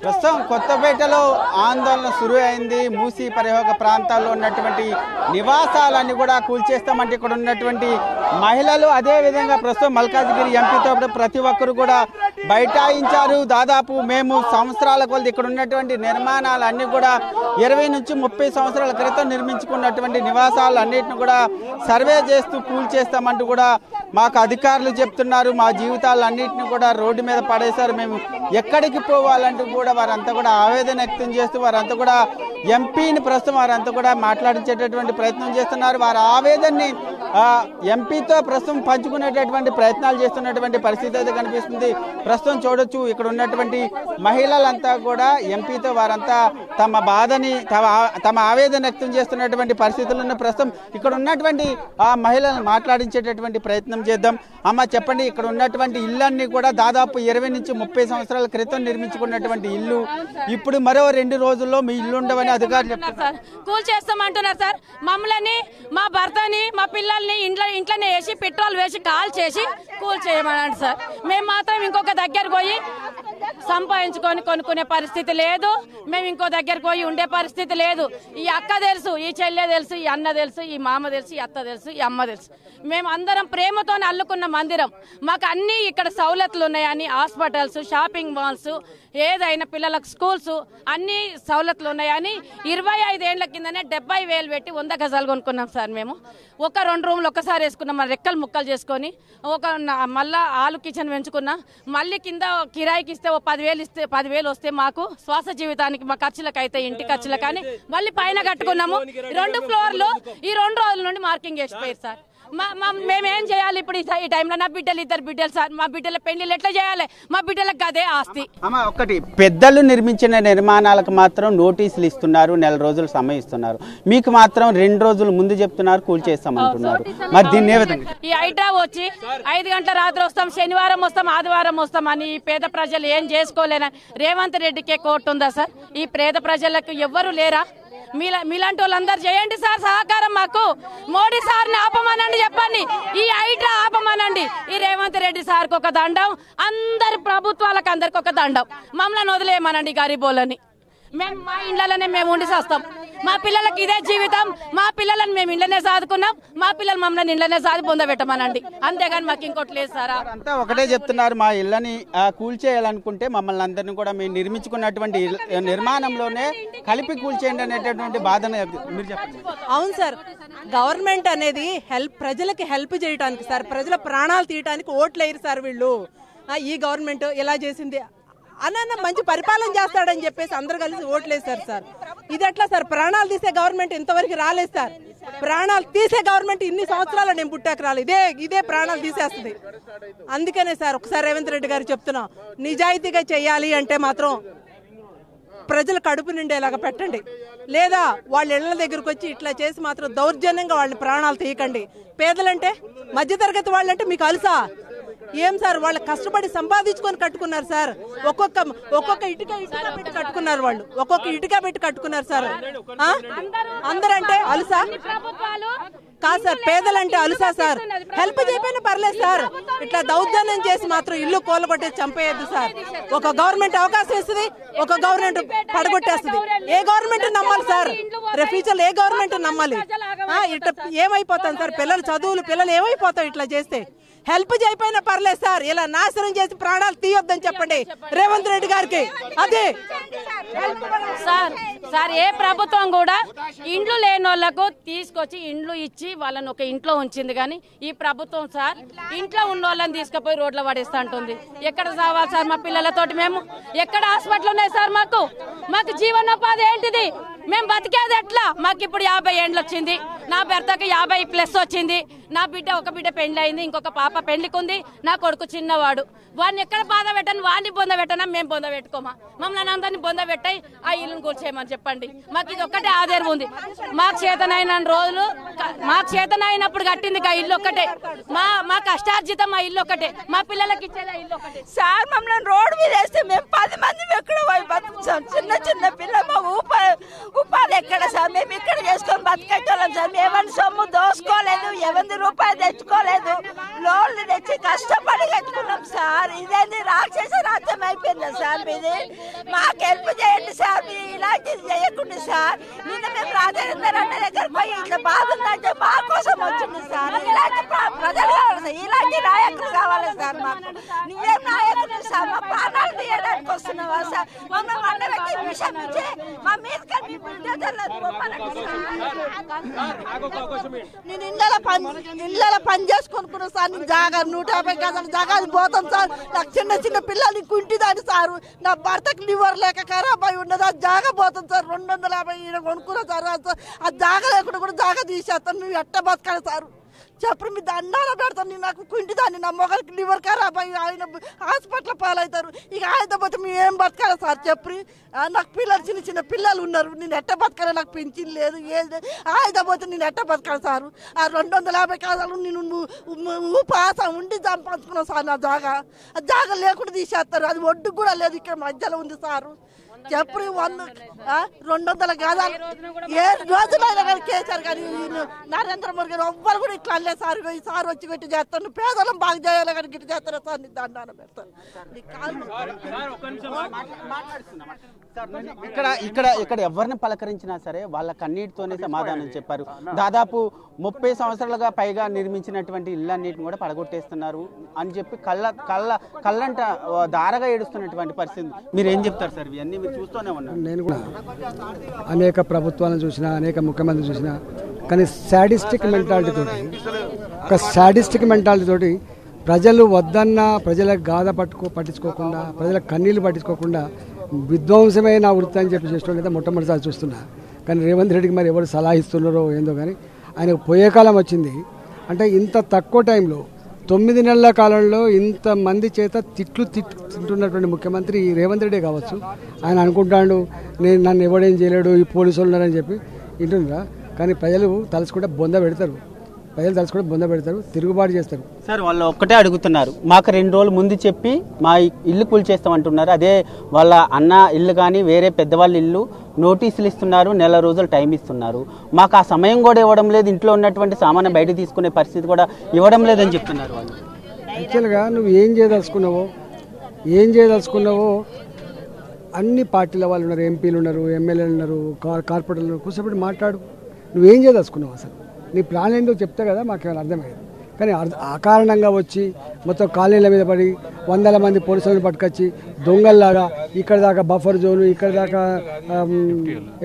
ప్రస్తుతం కొత్తపేటలో ఆందోళన సురు అయింది. మూసీ పరివాహక ప్రాంతాల్లో ఉన్నటువంటి నివాసాలన్నీ కూడా కూల్చేస్తామంటే ఇక్కడ ఉన్నటువంటి మహిళలు, అదేవిధంగా ప్రస్తుతం మల్కాజ్గిరి ఎంపీతో ప్రతి ఒక్కరు కూడా బైఠాయించారు. దాదాపు మేము సంవత్సరాల కొలది ఇక్కడ ఉన్నటువంటి నిర్మాణాలన్నీ కూడా 20 నుంచి 30 సంవత్సరాల క్రితం నిర్మించుకున్నటువంటి నివాసాలన్నింటిని కూడా సర్వే చేస్తూ కూల్చేస్తామంటూ కూడా మాకు అధికారులు చెప్తున్నారు. మా జీవితాలన్నింటినీ కూడా రోడ్డు మీద పడేశారు, మేము ఎక్కడికి పోవాలంటూ కూడా వారంతా కూడా ఆవేదన వ్యక్తం చేస్తూ వారంతా కూడా ఎంపీని ప్రస్తుతం వారంతా కూడా మాట్లాడించేటటువంటి ప్రయత్నం చేస్తున్నారు. వారి ఆవేదనని ఎంపీతో ప్రస్తుతం పంచుకునేటటువంటి ప్రయత్నాలు చేస్తున్నటువంటి పరిస్థితి అయితే కనిపిస్తుంది. ప్రస్తుతం చూడొచ్చు ఇక్కడ ఉన్నటువంటి మహిళలంతా కూడా ఎంపీతో వారంతా తమ బాధని తమ ఆవేదన వ్యక్తం చేస్తున్నటువంటి పరిస్థితులను ప్రస్తుతం ఇక్కడ ఉన్నటువంటి ఆ మహిళలను మాట్లాడించేటటువంటి ప్రయత్నం చేద్దాం. అమ్మ చెప్పండి, ఇక్కడ ఉన్నటువంటి ఇళ్ళన్నీ కూడా దాదాపు 20 నుంచి 30 సంవత్సరాల క్రితం నిర్మించుకున్నటువంటి ఇల్లు ఇప్పుడు మరో 2 రోజుల్లో మీ ఇల్లు ఉండవని అధికారులు చెప్తున్నారు. కూల్ చేస్తామంటున్నారు సార్. మమ్మల్ని, మా భర్తని, మా పిల్లల్ని ఇంట్లోనే వేసి పెట్రోల్ వేసి కాల్ చేసి కూల్ చేయమన్నాడు సార్. మేము మాత్రం ఇంకొక దగ్గర పోయి సంపాదించుకొని కొనుక్కునే పరిస్థితి లేదు. మేము ఇంకో దగ్గరకు పోయి ఉండే పరిస్థితి లేదు. ఈ అక్క తెలుసు, ఈ చెల్లె తెలుసు, ఈ అన్న తెలుసు, ఈ మామ తెలుసు, ఈ అత్త తెలుసు, ఈ అమ్మ తెలుసు. మేము అందరం ప్రేమతోనే అల్లుకున్న మందిరం. మాకు అన్ని ఇక్కడ సౌలతులు ఉన్నాయని, హాస్పిటల్స్, షాపింగ్ మాల్స్, ఏదైనా పిల్లలకు స్కూల్స్ అన్ని సౌలతులు ఉన్నాయని 25 ఏళ్ల కిందనే 70,000 పెట్టి 100 గజాలు కొనుక్కున్నాం సార్. మేము ఒక 2 రూమ్లు ఒక్కసారి వేసుకున్నాం, మన రెక్కలు ముక్కలు చేసుకొని. మళ్ళా ఆలు కిచెన్ పెంచుకున్నా. మళ్ళీ కింద కిరాయికి ఇస్తే 10,000 ఇస్తే 10,000 వస్తే మాకు శ్వాస జీవితానికి మా ఖర్చులకు అయితే, ఇంటి ఖర్చులకు కానీ మళ్ళీ పైన కట్టుకున్నాము. 2 ఫ్లోర్లు ఈ 2 రోజుల నుండి మార్కింగ్ వేసిపోయారు సార్. మేమేం చేయాలి ఇప్పుడు ఈ టైంలో? నా బిడ్డలు 2 బిడ్డలు సార్. మా బిడ్డల పెళ్లిళ్ళు ఎట్లా చేయాలి? మా బిడ్డలకు అదే ఆస్తి. అమ్మ ఒకటి, పెద్దలు నిర్మించిన నిర్మాణాలకు మాత్రం నోటీసులు ఇస్తున్నారు, 1 రోజులు సమయం ఇస్తున్నారు. మీకు మాత్రం 2 రోజులు ముందు చెప్తున్నారు కూల్ చేస్తామంటున్నారు. మరి దీన్ని ఏ విధంగా? ఈ హైడ్రా వచ్చి 5 గంటల రాత్రి వస్తాం, శనివారం వస్తాం, ఆదివారం వస్తాం అని ఈ పేద ప్రజలు ఏం చేసుకోలేని రేవంత్ రెడ్డికే కోర్టు ఉందా సార్? ఈ పేద ప్రజలకు ఎవ్వరు లేరా? మీలాంటి వాళ్ళందరూ చేయండి సార్ సహకారం. మాకు మోడీ సార్ని ఆపమనండి, చెప్పండి. ఈ హైడ్రా ఆపమనండి. ఈ రేవంత్ రెడ్డి సార్కి ఒక దండం, అందరి ప్రభుత్వాలకు అందరికి ఒక దండం. మమ్మల్ని వదిలేయమనండి గరీబోళ్ళని. మేము మా ఇండ్లలోనే మేము ఉండి చేస్తాం. మా పిల్లలకి ఇదే జీవితం. మా పిల్లలను మేము ఇంట్లోనే సాదుకున్నాం. మా పిల్లలు మమ్మల్ని ఇంట్లోనే సాది పొందబెట్టమనండి. అంతేగాని మాకు ఇంకోటి లేదు సార్. అంతా ఒకటే చెప్తున్నారు, మా ఇళ్ళని కూల్చేయాలనుకుంటే మమ్మల్ని అందరినీ కూడా మేము నిర్మించుకున్నటువంటి నిర్మాణంలోనే కలిపి కూల్చేయండి అనేటటువంటి బాధను మీరు చెప్పండి. అవును సార్, గవర్నమెంట్ అనేది ప్రజలకి హెల్ప్ చేయడానికి సార్, ప్రజల ప్రాణాలు తీయడానికి ఓట్లు వేయరు సార్ వీళ్ళు. ఈ గవర్నమెంట్ ఇలా చేసింది అన్న మంచి పరిపాలన చేస్తాడని చెప్పేసి అందరు కలిసి ఓట్లేస్తారు సార్. ఇది ఎట్లా సార్? ప్రాణాలు తీసే గవర్నమెంట్ ఇంతవరకు రాలేదు సార్. ప్రాణాలు తీసే గవర్నమెంట్ ఇన్ని సంవత్సరాలు నేను పుట్టాక రాలేదు. ఇదే ప్రాణాలు తీసేస్తుంది. అందుకనే సార్ ఒకసారి రేవంత్ రెడ్డి గారు చెప్తున్నా, నిజాయితీగా చేయాలి అంటే మాత్రం ప్రజల కడుపు నిండేలాగా పెట్టండి. లేదా వాళ్ళ ఇళ్ల దగ్గరకు వచ్చి ఇట్లా చేసి మాత్రం దౌర్జన్యంగా వాళ్ళని ప్రాణాలు తీయకండి. పేదలంటే, మధ్యతరగతి వాళ్ళంటే మీకు అలుసా? ఏం సార్, వాళ్ళు కష్టపడి సంపాదించుకొని కట్టుకున్నారు సార్. ఒక్కొక్క ఇటుక పెట్టి కట్టుకున్నారు వాళ్ళు. ఒక్కొక్క ఇటుక పెట్టి కట్టుకున్నారు సార్. అందరంటే అలుసా? కాదు సార్, పేదలంటే అలుసా సార్? హెల్ప్ చేయకపోయినా పర్లేదు సార్. ఇట్లా దౌర్జన్యం చేసి మాత్రం ఇల్లు కూలగొట్టేసి చంపేయద్దు సార్. ఒక గవర్నమెంట్ అవకాశం ఇస్తుంది, ఒక గవర్నమెంట్ పడగొట్టేస్తుంది. ఏ గవర్నమెంట్ నమ్మాలి సార్? ఫ్యూచర్ ఏ గవర్నమెంట్ నమ్మాలి? ఇట్లా ఏమైపోతాం సార్? పిల్లలు ఏమైపోతాం ఇట్లా చేస్తే? హెల్ప్ చేయకపోయినా పర్లేదు సార్. ఇలా నాశనం చేసి ప్రాణాలు తీయొద్దని చెప్పండి రేవంత్ రెడ్డి గారికి. అదే సార్, ఏ ప్రభుత్వం కూడా ఇండ్లు లేని వాళ్ళకు తీసుకొచ్చి ఇండ్లు ఇచ్చి వాళ్ళని ఒక ఇంట్లో ఉంచింది. కానీ ఈ ప్రభుత్వం సార్ ఇంట్లో ఉన్న వాళ్ళని తీసుకుపోయి రోడ్ల పడేస్తా ఉంటుంది. ఎక్కడ సావాలి సార్ మా పిల్లలతోటి? మేము ఎక్కడ హాస్పిటల్ ఉన్నాయి సార్? మాకు జీవనోపాధి ఏంటిది? మేము బతికేది ఎట్లా? మాకు ఇప్పుడు 50 ఏండ్లు వచ్చింది. నా భర్తకి 50+ వచ్చింది. నా ఒక బిడ్డ పెళ్లి అయింది, ఇంకొక పాప పెళ్లికుంది. నా కొడుకు చిన్నవాడు. వాడిని ఎక్కడ బాధ పెట్టను, వాడిని బొంద పెట్టనా? మేము బొంద పెట్టుకోమా? మమ్మల్ని అందరినీ బొంద పెట్టాయి ఆ ఇల్లును కూర్చేయమని చెప్పండి. మాకు ఇది ఒక్కటే ఆధారం ఉంది. మాకు చేతనైన రోజులు, మాకు చేతనైనప్పుడు కట్టింది ఆ ఇల్లు ఒక్కటే. మా కష్టార్జితం ఆ ఇల్లు ఒక్కటే. మా పిల్లలకి ఇచ్చేది ఆ ఇల్లు ఒకటే సార్. మమ్మల్ని రోడ్డు మీద వేస్తే మేము 10 మంది ఎక్కడ పోయి బతుకుతాం? చిన్న పిల్ల మా ఉపాధి ఎక్కడ సార్? మేము ఇక్కడ చేసుకొని బతికేటోళ్ళం సార్. ఎవరి సొమ్ము దోసుకోలేదు, ఎవరి రూపాయలు తెచ్చుకోలేదు. లోన్లు తెచ్చి కష్టపడి కట్టుకున్నాం సార్. ఇదేంది రాక్షస రాజ్యం అయిపోయిందా సార్? మీది మాకు హెల్ప్ చేయండి సార్. మీరు ఇలాంటిది చేయకుండా సార్. నిన్న మేము రాజేందర్ అన్న దగ్గర పోయి ఇట్లా బాగుందంటే మా కోసం వచ్చింది సార్. ఇలాంటి ప్రజలు కావాలి సార్, ఇలాంటి నాయకులు కావాలి సార్. మాకు నువ్వేం నాయకులు సార్? మా ప్రాణాలు తీయడానికి వస్తున్నావా సార్? మమ్మల్ని వండబెట్టి విషయం ఇచ్చి మా మీద నేను ఇళ్ళ పని చేసుకొనుకున్నా సార్. నేను జాగా 150 గజాల జాగా పోతాను సార్. నాకు చిన్న చిన్న పిల్లలు కుంటిదాన్ని సారు. నా భర్తకు లివర్ లేక ఖరాబ్ అయి ఉన్నది. ఆ జాగా పోతాను సార్. 250 కొనుక్కున్నా సార్. ఆ జాగా లేకుండా కూడా జాగా తీసేస్తాను. నువ్వు ఎట్ట బతకాలి సారు చెప్పు. మీ దండాలు పెడతాను. నాకు కుంటిదాన్ని, నా మొగలికి లివర్ ఖరాబ్ అయ్యి ఆయన హాస్పిటల్ పాలవుతారు. ఇక ఆయన పోతే మేము ఏం బతకాలి సార్ చెప్పు. నాకు పిల్లలు చిన్న చిన్న పిల్లలు ఉన్నారు. నేను ఎట్ట బతకాలి? నాకు పింఛన్ లేదు, ఏది ఆయన పోతే నేను ఎట్ట బతకాలి సారు? ఆ 250 కాదాలు నేను ఉపాసం ఉండి సంపాదించుకున్నాను సార్. నా జాగా ఆ జాగా లేకుండా తీసేస్తారు. అది ఒడ్డు కూడా లేదు, ఇక్కడ మధ్యలో ఉంది సారు చెప్పు. 200 గజాలు ఏ రోజులైనా కానీ కేసీఆర్ కానీ నరేంద్ర మోడీ గారు ఎవ్వరు కూడా ఇట్లా అనలేదు సార్. ఈ సార్ వచ్చి గట్టి చేస్తాను, పేదలను బాగా చేయాలి కానీ గిట్టి చేస్తారా సార్? నీ దండాన పెడతాను. ఇక్కడ ఎవరిని పలకరించినా సరే వాళ్ళ కన్నీటితోనే సమాధానం చెప్పారు. దాదాపు 30 సంవత్సరాలుగా పైగా నిర్మించినటువంటి ఇళ్ళన్నిటిని కూడా పడగొట్టేస్తున్నారు అని చెప్పి కళ్ళంట దారగా ఏడుస్తున్నటువంటి పరిస్థితి. మీరు ఏం చెప్తారు సార్? ఇవన్నీ మీరు చూస్తూనే ఉన్నారు. నేను కూడా అనేక ప్రభుత్వాలను చూసినా, అనేక ముఖ్యమంత్రులు చూసినా, కానీ సాడిస్టిక్ మెంటాలిటీ తోటి ప్రజలు వద్దన్నా ప్రజల గాథ పట్టించుకోకుండా, ప్రజల కన్నీళ్లు పట్టించుకోకుండా విధ్వంసమే నా వృత్తి అని చెప్పి చేసినట్లయితే మొట్టమొదటిసారి చూస్తున్నా. కానీ రేవంత్ రెడ్డికి మరి ఎవరు సలహా ఇస్తున్నారో ఏందో కానీ ఆయనకు పోయే కాలం వచ్చింది. అంటే ఇంత తక్కువ టైంలో 9 నెలల కాలంలో ఇంతమంది చేత తింటున్నటువంటి ముఖ్యమంత్రి రేవంత్ రెడ్డి కావచ్చు. ఆయన అనుకుంటాడు నన్ను ఎవడేం చేయలేడు, ఈ పోలీసులు ఉన్నారని చెప్పి వింటున్నారా? కానీ ప్రజలు తలుచుకుంటే బొంద పెడతారు, తిరుగుబాటు చేస్తారు సార్. వాళ్ళు ఒక్కటే అడుగుతున్నారు, మాకు 2 రోజులు ముందు చెప్పి మా ఇల్లు కూల్చేస్తామంటున్నారు. అదే వాళ్ళ అన్న ఇల్లు కానీ వేరే పెద్దవాళ్ళ ఇల్లు నోటీసులు ఇస్తున్నారు, నెల రోజులు టైం ఇస్తున్నారు. మాకు ఆ సమయం కూడా ఇవ్వడం లేదు, ఇంట్లో ఉన్నటువంటి సామాన్య బయట తీసుకునే పరిస్థితి కూడా ఇవ్వడం లేదని చెప్తున్నారు వాళ్ళు. యాక్చువల్గా నువ్వు ఏం చేయదలుచుకున్నావో అన్ని పార్టీల వాళ్ళు ఉన్నారు, ఎంపీలు ఉన్నారు, ఎమ్మెల్యేలు ఉన్నారు, కార్పొరేటర్లు ఉన్నారు. కూర్చోబెట్టి మాట్లాడు, నువ్వేం చేయదలుచుకున్నావు అసలు, నీ ప్లాన్ ఏంటో చెప్తే కదా మాకేమైనా అర్థమయ్యేది. కానీ అకారణంగా వచ్చి మొత్తం కాలనీల మీద పడి 100 మంది పోలీసులను పట్టుకొచ్చి దొంగల్లాగా ఇక్కడ దాకా బఫర్ జోను, ఇక్కడ దాకా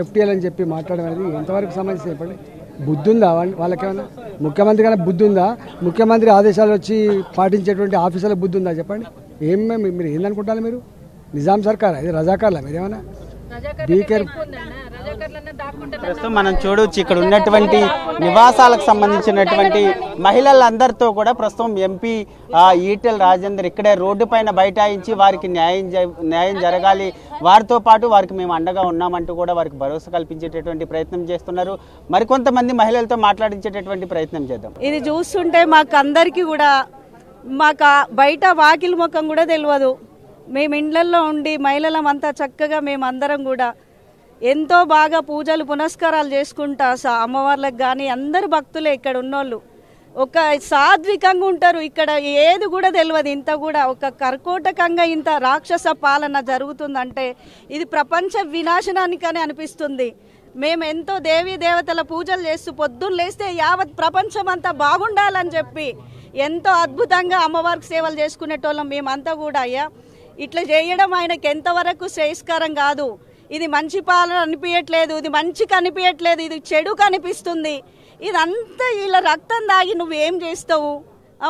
FTL అని చెప్పి మాట్లాడడం అనేది ఎంతవరకు సమంజసం చెప్పండి? బుద్ధి ఉందా వాళ్ళకేమైనా? ముఖ్యమంత్రి కన్నా బుద్ధి ఉందా? ముఖ్యమంత్రి ఆదేశాలు వచ్చి పాటించేటువంటి ఆఫీసర్లకు బుద్ధి ఉందా చెప్పండి? మీరు ఏందనుకుంటారు? మీరు నిజాం సర్కార్, ఇది రజాకార్లా మీరేమన్నా? ప్రస్తుతం మనం చూడవచ్చు ఇక్కడ ఉన్నటువంటి నివాసాలకు సంబంధించినటువంటి మహిళలందరితో కూడా ప్రస్తుతం ఎంపీ ఈటెల రాజేందర్ ఇక్కడే రోడ్డు పైన బైఠాయించి వారికి న్యాయం జరగాలి, వారితో పాటు వారికి మేము అండగా ఉన్నామంటూ కూడా వారికి భరోసా కల్పించేటటువంటి ప్రయత్నం చేస్తున్నారు. మరికొంతమంది మహిళలతో మాట్లాడించేటటువంటి ప్రయత్నం చేద్దాం. ఇది చూస్తుంటే మాకు అందరికీ కూడా మాకు బయట వాకిలి ముఖం కూడా తెలియదు. మేము ఇండ్లల్లో ఉండి మహిళలం అంతా చక్కగా మేమందరం కూడా ఎంతో బాగా పూజలు పునస్కారాలు చేసుకుంటా అమ్మవార్లకు కానీ అందరు భక్తులే ఇక్కడ ఉన్నోళ్ళు ఒక సాత్వికంగా ఉంటారు. ఇక్కడ ఏది కూడా తెలియదు. ఇంత కూడా ఒక కర్కోటకంగా ఇంత రాక్షస పాలన జరుగుతుందంటే ఇది ప్రపంచ వినాశనానికని అనిపిస్తుంది. మేము ఎంతో దేవీ దేవతల పూజలు చేస్తూ పొద్దున్న లేస్తే యావత్ ప్రపంచం అంతా బాగుండాలని చెప్పి ఎంతో అద్భుతంగా అమ్మవారికి సేవలు చేసుకునేటోళ్ళం మేమంతా కూడా. అయ్యా ఇట్లా చేయడం ఆయనకి ఎంతవరకు శ్రేయస్కరం కాదు. ఇది మంచి పాలన అనిపించట్లేదు, ఇది మంచి కనిపించట్లేదు, ఇది చెడు కనిపిస్తుంది. ఇదంతా ఇలా రక్తం దాగి నువ్వేం చేస్తావు?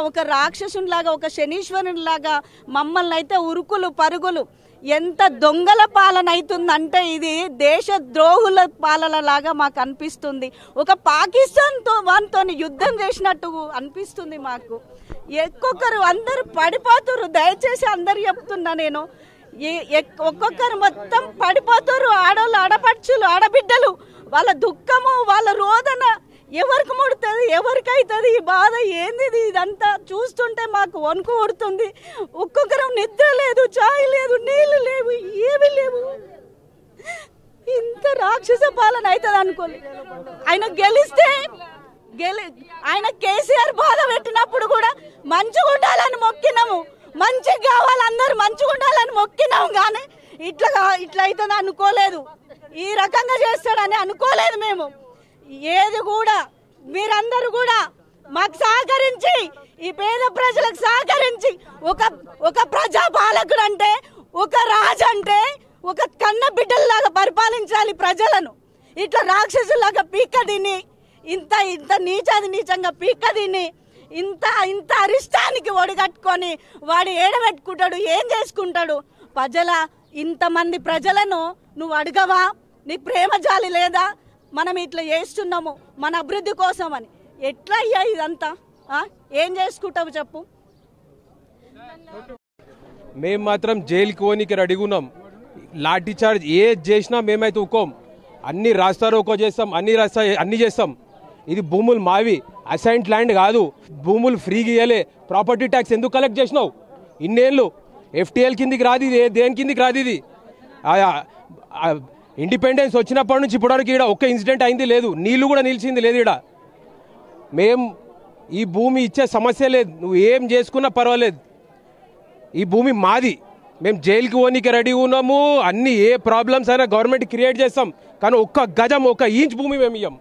ఒక రాక్షసునిలాగా, ఒక శనీశ్వరునిలాగా మమ్మల్ని అయితే ఉరుకులు పరుగులు ఎంత దొంగల పాలన అవుతుందంటే ఇది దేశ ద్రోహుల పాలన లాగా మాకు అనిపిస్తుంది. ఒక పాకిస్తాన్తో వానితో యుద్ధం చేసినట్టు అనిపిస్తుంది మాకు. ఒక్కొక్కరు అందరు పడిపోతున్నారు. దయచేసి అందరు చెప్తున్నా నేను, ఒక్కొక్కరు మొత్తం పడిపోతారు. ఆడవాళ్ళు, ఆడపడుచులు, ఆడబిడ్డలు, వాళ్ళ దుఃఖము, వాళ్ళ రోదన ఎవరికి ముడుతుంది, ఎవరికైతుంది ఈ బాధ ఏంది? ఇదంతా చూస్తుంటే మాకు వణుకు పడుతుంది. ఒక్కొక్కరు నిద్ర లేదు, చాయ్ లేదు, నీళ్లు లేవు, ఏమీ లేవు. ఇంత రాక్షస పాలన అవుతుంది అనుకోలేదు. ఆయన గెలిస్తే ఆయన కేసీఆర్ బాధ పెట్టినప్పుడు కూడా మంచిగా ఉండాలని మొక్కినాము, మంచిగా కావాలి అందరు మంచిగా ఉండాలని మొక్కినాము. కానీ ఇట్లా అవుతుంది అనుకోలేదు, ఈ రకంగా చేస్తాడని అనుకోలేదు మేము. ఏది కూడా మీరందరూ కూడా మాకు సహకరించి, ఈ పేద ప్రజలకు సహకరించి, ఒక ప్రజాపాలకుడు అంటే, ఒక రాజు అంటే ఒక కన్న బిడ్డల్లాగా పరిపాలించాలి ప్రజలను. ఇట్లా రాక్షసులాగా పీక్క తిని, ఇంత నీచంగా పీక్క తిని, ఇంత అరిష్టానికి ఒడిగట్టుకొని వాడు ఏడబెట్టుకుంటాడు, ఏం చేసుకుంటాడు? ఇంతమంది ప్రజలను నువ్వు అడగవా? నీకు ప్రేమ జాలి లేదా? మనం ఇట్లా చేస్తున్నాము మన అభివృద్ధి కోసం అని. ఎట్లా అయ్యా ఇదంతా? ఏం చేసుకుంటావు చెప్పు? మేము మాత్రం జైలుకి పోనీకి రెడీగున్నాం. లాఠీ చార్జ్ ఏది చేసినా మేమైతే ఒక్కోం. అన్ని రాస్తారు ఒక్కో చేస్తాం, అన్ని చేస్తాం. ఇది భూములు మావి, అసైన్డ్ ల్యాండ్ కాదు. భూములు ఫ్రీగా ఇవ్వలే. ప్రాపర్టీ ట్యాక్స్ ఎందుకు కలెక్ట్ చేసినావు ఇన్నేళ్ళు? ఎఫ్టీఎల్ కిందికి రాదు ఇది, దేని కిందికి రాదు ఇది. ఇండిపెండెన్స్ వచ్చినప్పటి నుంచి ఇప్పటివరకు ఇక్కడ ఒక్క ఇన్సిడెంట్ అయింది లేదు, నీళ్లు కూడా నిలిచింది లేదు ఇక్కడ. మేం ఈ భూమి ఇచ్చే సమస్య లేదు, నువ్వు ఏం చేసుకున్నా పర్వాలేదు. ఈ భూమి మాది, మేము జైలుకి పోనీకి రెడీ ఉన్నాము. అన్ని ఏ ప్రాబ్లమ్స్ అయినా గవర్నమెంట్ క్రియేట్ చేస్తాం, కానీ ఒక్క గజం, ఒక్క ఇంచ్ భూమి మేము ఇయ్యం.